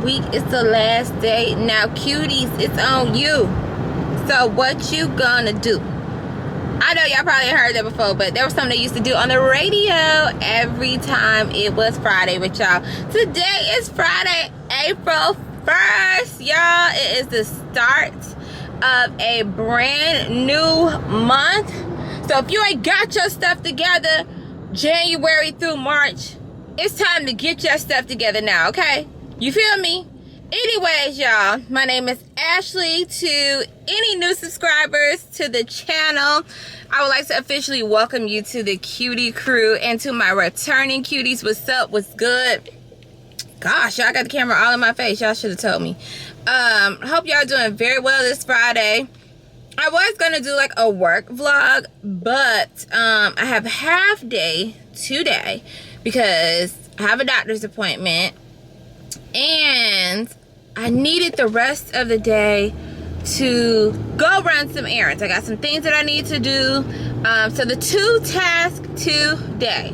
week. It's the last day. Now, cuties, it's on you. So, what you gonna do? I know y'all probably heard that before, but there was something they used to do on the radio every time it was Friday with y'all. Today is Friday, April 1st, y'all. It is the start of a brand new month. So if you ain't got your stuff together January through March, it's time to get your stuff together now, okay? You feel me? Anyways, y'all, my name is Ashley. To any new subscribers to the channel, I would like to officially welcome you to the cutie crew, and to my returning cuties, what's up, what's good? Gosh, y'all got the camera all in my face. Y'all should have told me. Hope y'all doing very well this Friday. I was gonna do like a work vlog, but I have half day today because I have a doctor's appointment and I needed the rest of the day to go run some errands. I got some things that I need to do. So the two tasks today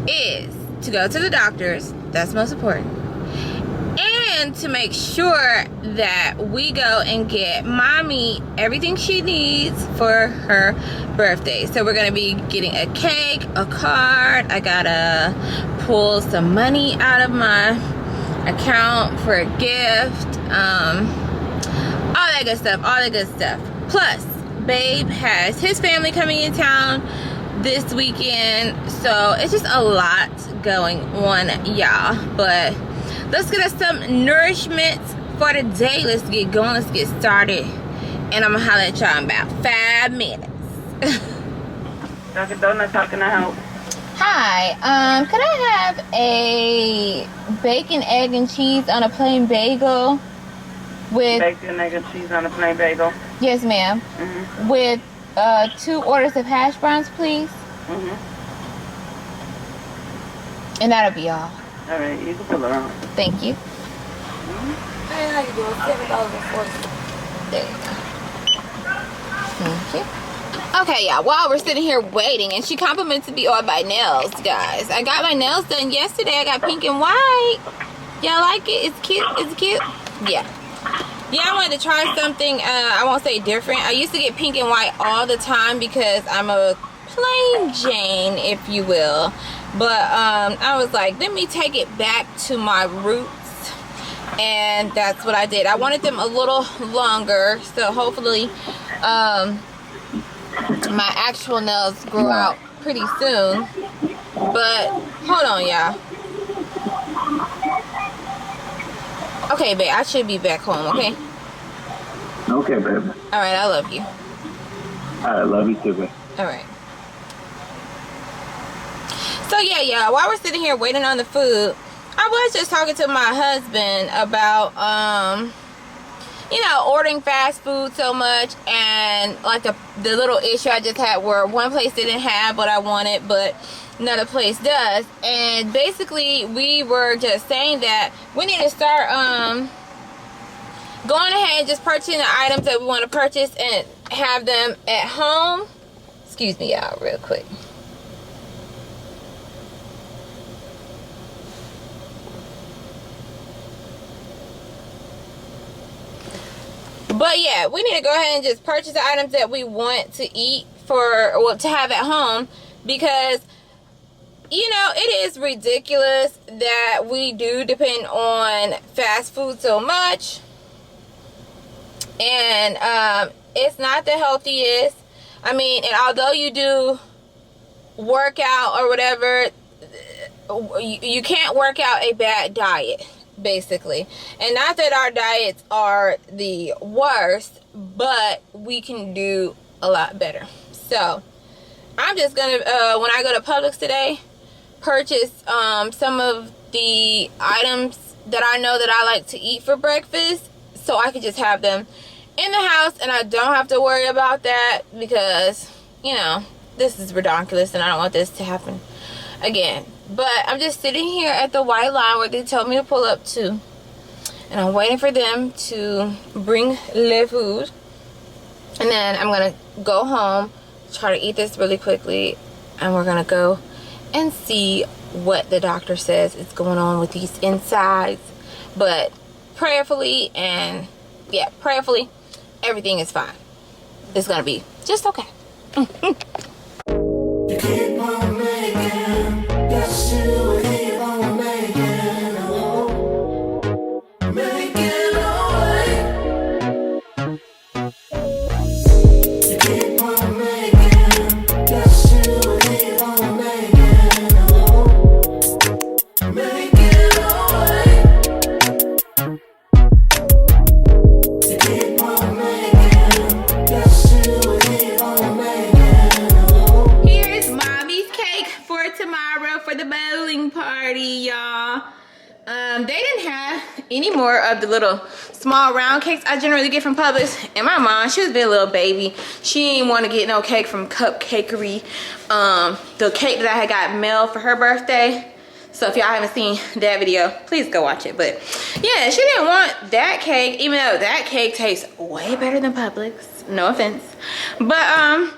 is to go to the doctor's. That's most important. And to make sure that we go and get mommy everything she needs for her birthday. So we're gonna be getting a cake, a card. I gotta pull some money out of my account for a gift. All that good stuff. Plus, babe has his family coming in town this weekend, so it's just a lot going on, y'all. But let's get us some nourishment for the day. Let's get going, let's get started, and I'm gonna holler at y'all in about 5 minutes. Dunkin' Donuts, how can I help? Hi, could I have a bacon, egg, and cheese on a plain bagel with... Bacon, egg, and cheese on a plain bagel? Yes, ma'am. Mm-hmm. With 2 orders of hash browns, please. Mm-hmm. And that'll be all. All right, you can pull her on. Thank you. Mm-hmm. Hey, how you doing? $7.40. There you go. Thank you. Okay, y'all, while we're sitting here waiting, and she complimented me on my nails, guys. I got my nails done yesterday. I got pink and white. Y'all like it? It's cute. It's cute. Yeah. Yeah, I wanted to try something, I won't say different. I used to get pink and white all the time because I'm a plain Jane, if you will. But I was like, let me take it back to my roots. And that's what I did. I wanted them a little longer, so hopefully my actual nails grow out pretty soon. But hold on, y'all. Okay, babe, I should be back home, okay? Okay, baby. Alright, I love you. I love you too, baby. Alright. So yeah, y'all, while we're sitting here waiting on the food, I was just talking to my husband about you know, ordering fast food so much, and like the little issue I just had where one place didn't have what I wanted but another place does. And basically we were just saying that we need to start going ahead and just purchasing the items that we want to purchase and have them at home. Excuse me, y'all, real quick. But yeah, we need to go ahead and just purchase the items that we want to eat to have at home, because you know, it is ridiculous that we do depend on fast food so much, and it's not the healthiest. I mean, and although you do work out or whatever, you can't work out a bad diet, basically. And not that our diets are the worst, but we can do a lot better. So I'm just gonna when I go to Publix today, purchase some of the items that I know that I like to eat for breakfast, so I can just have them in the house and I don't have to worry about that, because you know, this is ridiculous and I don't want this to happen again. But I'm just sitting here at the white line where they told me to pull up to, and I'm waiting for them to bring the food, and then I'm gonna go home, try to eat this really quickly, and we're gonna go and see what the doctor says is going on with these insides. But prayerfully, and yeah, prayerfully, everything is fine. It's gonna be just okay. You keep on making, yes, you keep on making, oh, making away. You keep on making, yes, you keep on making, oh, making away. You keep on making, yes, you keep on making, oh. Here's mommy's cake for tomorrow for the bowling party, y'all. They didn't have any more of the little small round cakes I generally get from Publix. And my mom, she was being a little baby. She didn't want to get no cake from Cupcakery. The cake that I had got mailed for her birthday. So if y'all haven't seen that video, please go watch it. But yeah, she didn't want that cake, even though that cake tastes way better than Publix. No offense. But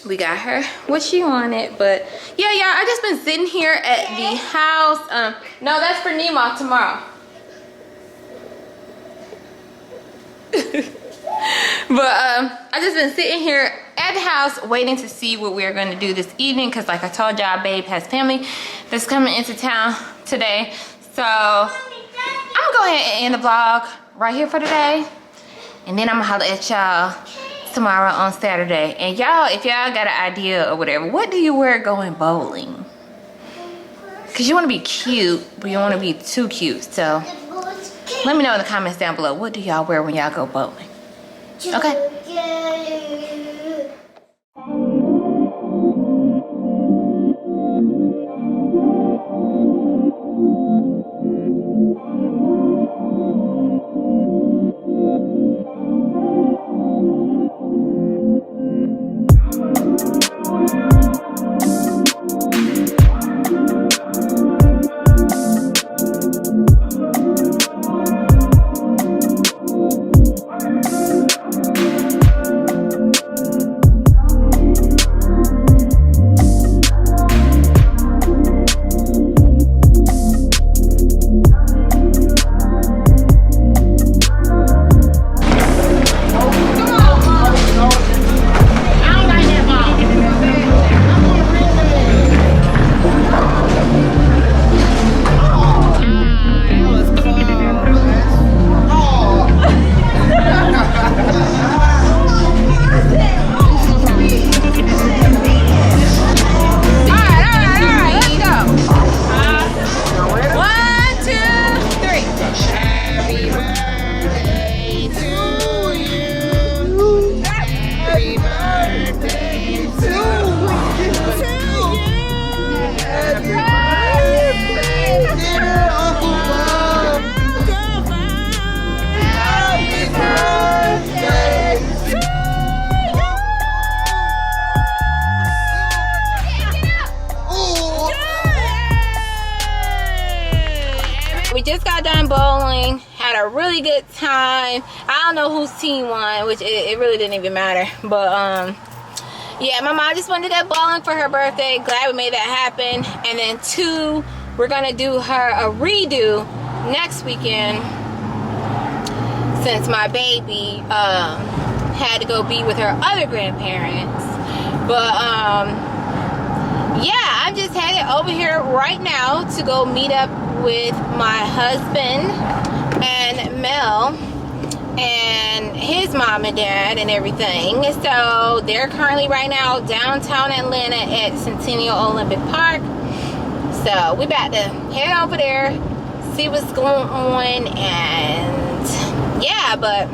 we got her what she wanted. But yeah, y'all, I just been sitting here at the house. No, that's for Nemo tomorrow. But I just been sitting here at the house waiting to see what we're going to do this evening, because like I told y'all, babe has family that's coming into town today. So I'm gonna go ahead and end the vlog right here for today, and then I'm gonna holler at y'all tomorrow on Saturday. And y'all, if y'all got an idea or whatever, what do you wear going bowling? Because you want to be cute, but you don't want to be too cute. So let me know in the comments down below, what do y'all wear when y'all go bowling? Okay. We just got done bowling, had a really good time. I don't know whose team won, which it really didn't even matter. But yeah, my mom just wanted to go bowling for her birthday. Glad we made that happen. And then 2, we're gonna do her a redo next weekend, since my baby had to go be with her other grandparents. But yeah, I'm just headed over here right now to go meet up with my husband and Mel and his mom and dad and everything. So they're currently right now downtown Atlanta at Centennial Olympic Park. So we about to head over there, see what's going on, and yeah. But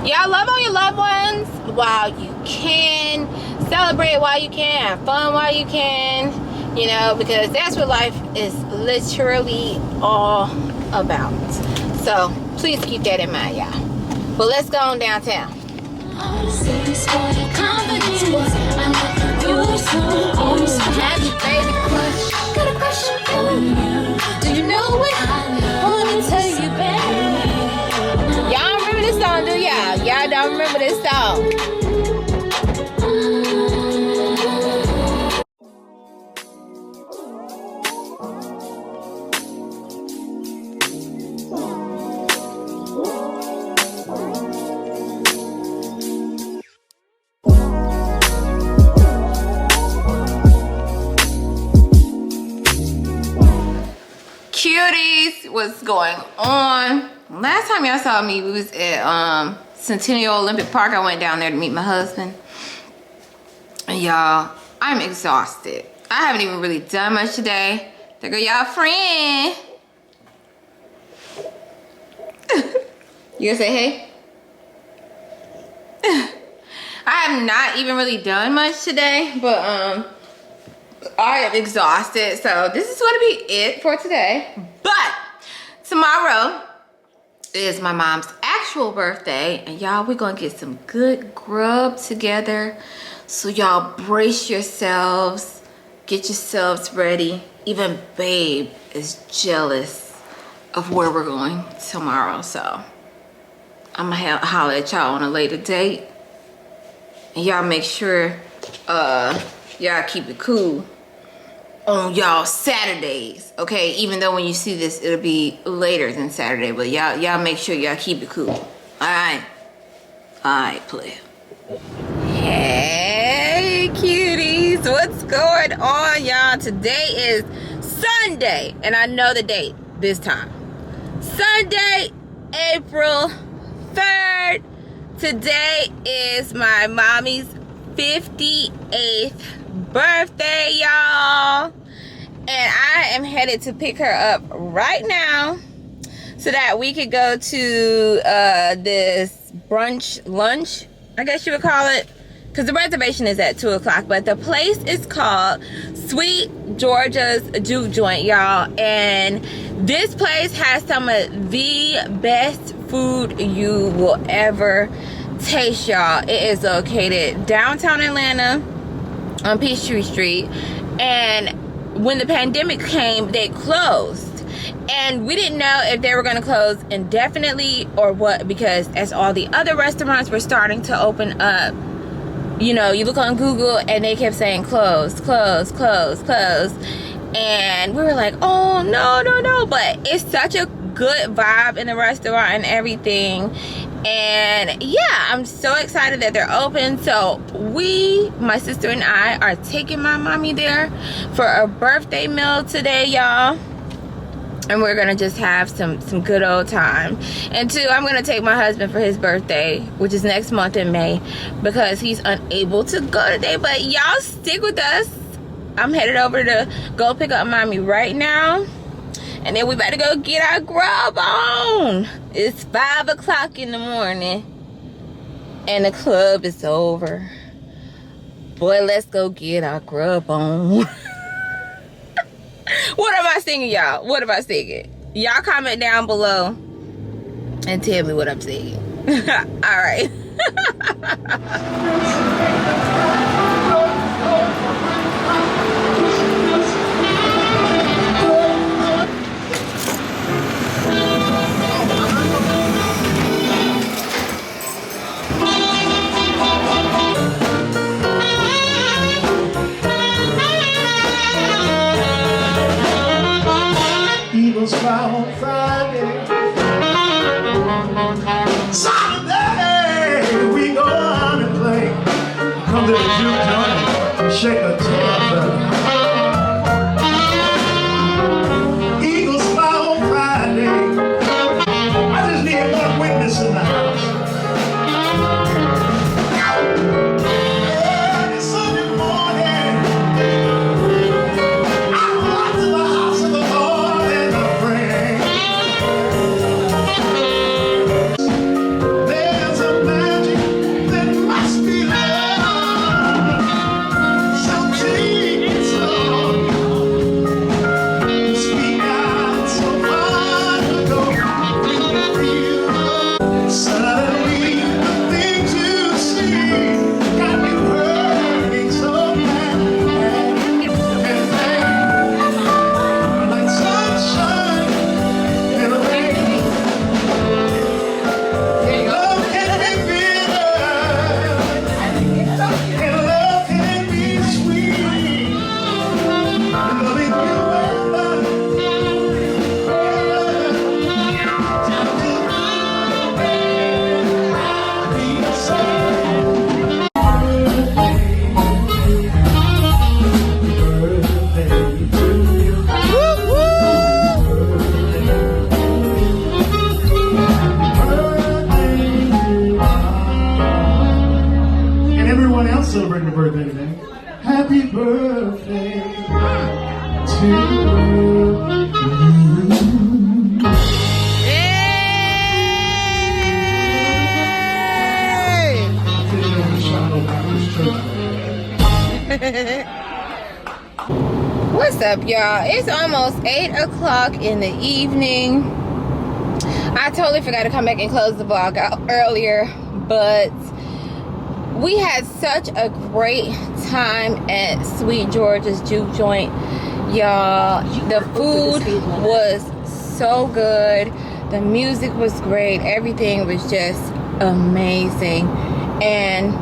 y'all, love on your loved ones while you can, celebrate while you can, have fun while you can, you know, because that's what life is literally all about. So please keep that in mind, y'all. But let's go on downtown. Do you know what I want to tell you, baby? Y'all remember this song, do y'all? Y'all don't remember this song? what's going on. Last time y'all saw me, we was at Centennial Olympic Park. I went down there to meet my husband. And y'all, I'm exhausted. I haven't even really done much today. There go y'all friend. You gonna say hey? I have not even really done much today, but I am exhausted, so this is gonna be it for today. But tomorrow is my mom's actual birthday, and y'all, we're gonna get some good grub together. So y'all brace yourselves, get yourselves ready. Even babe is jealous of where we're going tomorrow, so I'm gonna holler at y'all on a later date. And y'all make sure y'all keep it cool on y'all Saturdays, okay? Even though when you see this, it'll be later than Saturday, but y'all make sure y'all keep it cool. All right, player. Hey, cuties, what's going on, y'all? Today is Sunday, and I know the date this time. Sunday, April 3rd. Today is my mommy's 58th birthday, y'all. And I am headed to pick her up right now so that we could go to this brunch, lunch, I guess you would call it. Because the reservation is at 2 o'clock. But the place is called Sweet Georgia's Juke Joint, y'all. And this place has some of the best food you will ever taste, y'all. It is located downtown Atlanta on Peachtree Street. And when the pandemic came, they closed. And we didn't know if they were going to close indefinitely or what, because as all the other restaurants were starting to open up, you know, you look on Google and they kept saying close, close, close, close. And we were like, oh, no. But it's such a good vibe in the restaurant and everything. And yeah, I'm so excited that they're open. So my sister and I are taking my mommy there for a birthday meal today, y'all. And we're gonna just have some good old time. And two, I'm gonna take my husband for his birthday, which is next month in May, because he's unable to go today. But y'all stick with us. I'm headed over to go pick up mommy right now, and then we better go get our grub on. It's 5 o'clock in the morning and the club is over. Boy, let's go get our grub on. What am I singing, y'all? What am I singing? Y'all comment down below and tell me what I'm singing. All right. Eagles fly on Friday. Saturday, we go out and play. Come to the Juke Joint, shake a tail. Eagles fly on Friday. I just need one witness in the house. Early Sunday morning, I go out to the house of the Lord and a friend. There's a magic that must be love. Something celebrating a birthday today. Happy birthday to you. What's up, y'all? It's almost 8 o'clock in the evening. I totally forgot to come back and close the vlog out earlier, but we had such a great time at Sweet George's Juke Joint, y'all. The food was so good. The music was great. Everything was just amazing. And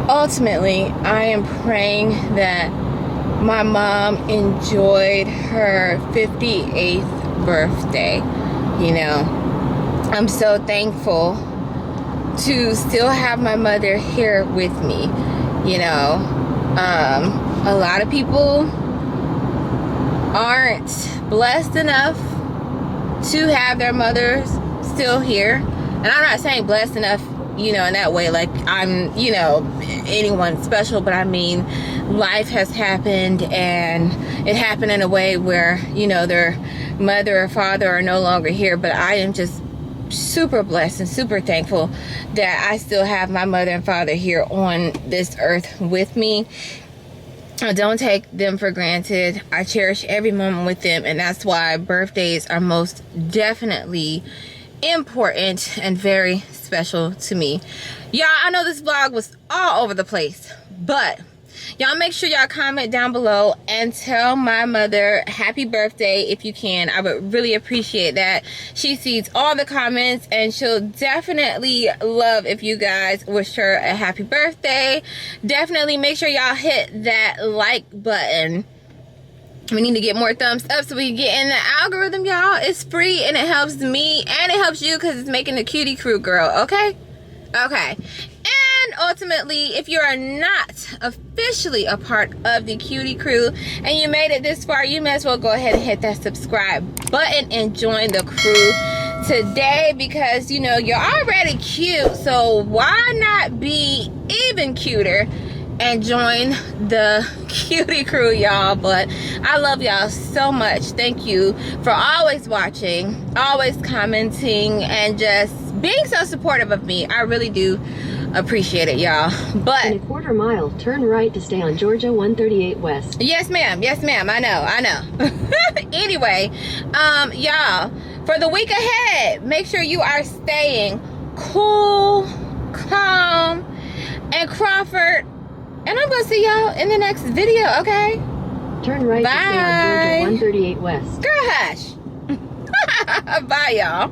ultimately, I am praying that my mom enjoyed her 58th birthday. You know, I'm so thankful to still have my mother here with me. You know, a lot of people aren't blessed enough to have their mothers still here. And I'm not saying blessed enough, you know, in that way, like I'm, you know, anyone special, but I mean, life has happened, and it happened in a way where, you know, their mother or father are no longer here. But I am just super blessed and super thankful that I still have my mother and father here on this earth with me. I don't take them for granted. I cherish every moment with them, and that's why birthdays are most definitely important and very special to me. Y'all, I know this vlog was all over the place, but y'all make sure y'all comment down below and tell my mother happy birthday if you can. I would really appreciate that. She sees all the comments, and she'll definitely love if you guys wish her a happy birthday. Definitely make sure y'all hit that like button. We need to get more thumbs up so we can get in the algorithm, y'all. It's free, and it helps me, and it helps you because it's making the cutie crew girl, okay? Okay. And ultimately, if you are not officially a part of the cutie crew and you made it this far, you may as well go ahead and hit that subscribe button and join the crew today, because, you know, you're already cute, so why not be even cuter and join the cutie crew, y'all? But I love y'all so much. Thank you for always watching, always commenting, and just being so supportive of me. I really do appreciate it, y'all. But in a quarter mile, turn right to stay on Georgia 138 West. Yes, ma'am. Yes, ma'am. I know. Anyway, y'all, for the week ahead, make sure you are staying cool, calm, and Crawford. And I'm gonna see y'all in the next video, okay? Turn right to stay on Georgia 138 West. Girl, hush. Bye, y'all.